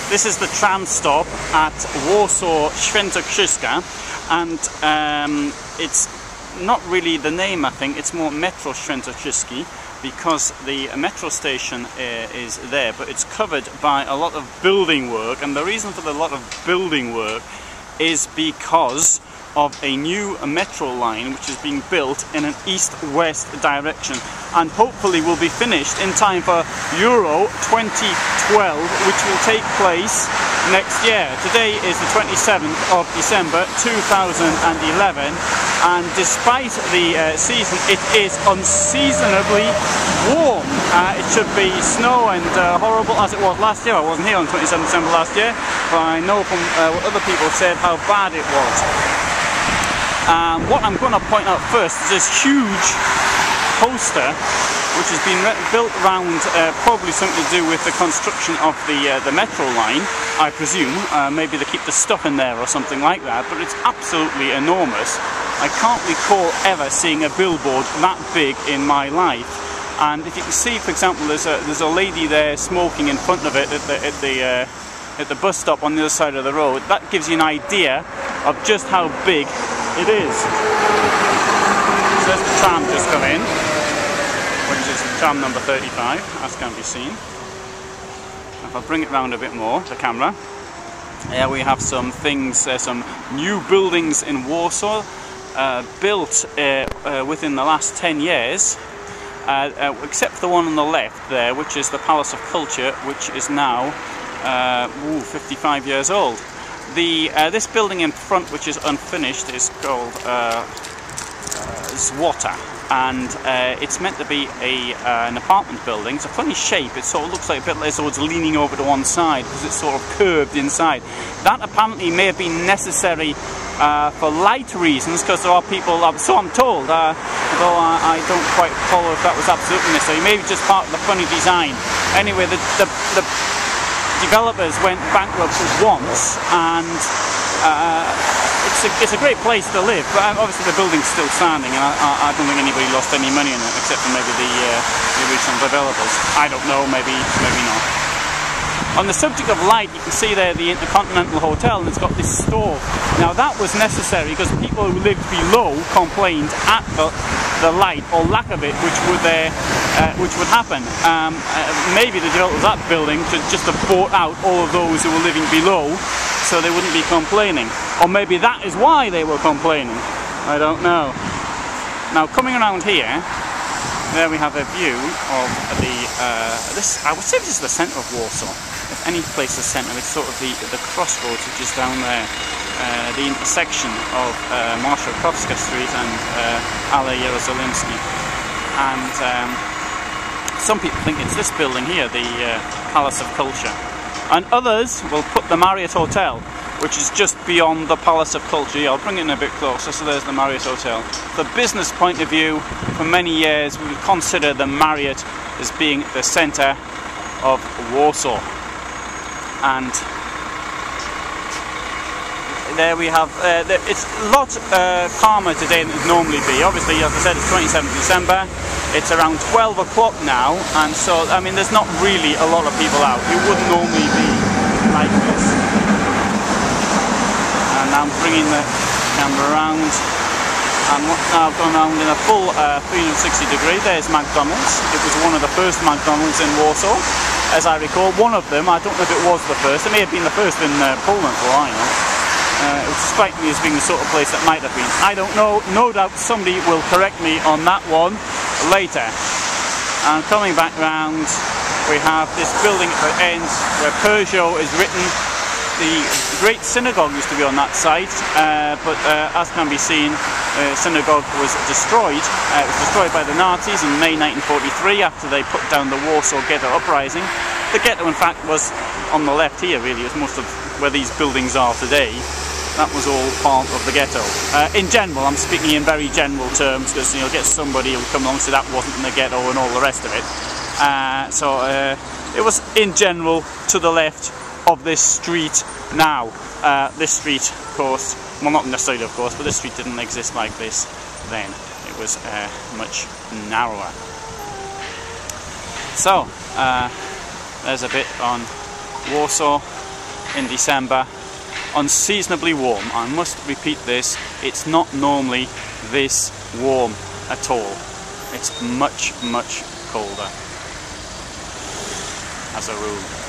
This is the tram stop at Warsaw Świętokrzyski, and it's not really the name, I think, it's more Metro Świętokrzyski, because the metro station is there, but it's covered by a lot of building work, and the reason for the lot of building work is because of a new metro line which is being built in an east-west direction, and hopefully will be finished in time for Euro 2012, which will take place next year. Today is the 27th of December 2011, and despite the season, it is unseasonably warm. It should be snow and horrible as it was last year. I wasn't here on 27th December last year, but I know from what other people said how bad it was. What I'm going to point out first is this huge poster which has been built around probably something to do with the construction of the metro line, I presume. Maybe they keep the stuff in there or something like that, but it's absolutely enormous. I can't recall ever seeing a billboard that big in my life. And if you can see, for example, there's a lady there smoking in front of it at the bus stop on the other side of the road. That gives you an idea of just how big it is. So there's the tram just come in, which is tram number 35, as can be seen. If I bring it round a bit more, the camera, here we have some things, some new buildings in Warsaw, built within the last 10 years, except for the one on the left there, which is the Palace of Culture, which is now 55 years old. This building in front, which is unfinished, is called Złota, and it's meant to be an apartment building. It's a funny shape. It sort of looks like a bit like it's leaning over to one side because it's sort of curved inside. That apparently may have been necessary for light reasons, because there are people, so I'm told, though I don't quite follow if that was absolutely necessary. Maybe just part of the funny design. Anyway, the developers went bankrupt once, and it's a great place to live, but obviously the building's still standing, and I don't think anybody lost any money in it except for maybe the original developers. I don't know, maybe not. On the subject of light, you can see there the Intercontinental Hotel, and it's got this stove. Now that was necessary because people who lived below complained at the light or lack of it, which would happen. Maybe the developers of that building should just have bought out all of those who were living below, so they wouldn't be complaining. Or maybe that is why they were complaining. I don't know. Now coming around here, there we have a view of I would say this is the centre of Warsaw. If any place is centre, it's sort of the crossroads, which is down there. The intersection of Marszałkowska Street and Ale Jerozolimski. And some people think it's this building here, the Palace of Culture. And others will put the Marriott Hotel, which is just beyond the Palace of Culture. I'll bring it in a bit closer. So there's the Marriott Hotel. From a business point of view, for many years we would consider the Marriott as being the centre of Warsaw. And there we have, it's a lot calmer today than it would normally be. Obviously, as I said, it's 27th December, it's around 12 o'clock now, and so, I mean, there's not really a lot of people out. It wouldn't normally be like this. And I'm bringing the camera around, and now I've gone around in a full 360 degree. There's McDonald's. It was one of the first McDonald's in Warsaw, as I recall. One of them, I don't know if it was the first, it may have been the first in Poland for all I know. It would strike me as being the sort of place that might have been. I don't know, no doubt somebody will correct me on that one later. And coming back round, we have this building at the end where Peugeot is written. The great synagogue used to be on that site, but as can be seen, the synagogue was destroyed. It was destroyed by the Nazis in May 1943 after they put down the Warsaw Ghetto Uprising. The ghetto, in fact, was on the left here, really. It was most of where these buildings are today. That was all part of the ghetto. In general, I'm speaking in very general terms, because you'll get somebody who'll come along and say that wasn't in the ghetto and all the rest of it. It was in general to the left of this street now. This street, of course, well, not necessarily of course, but this street didn't exist like this then. It was much narrower. So, there's a bit on Warsaw. in December, unseasonably warm. I must repeat this, it's not normally this warm at all. It's much, much colder as a rule.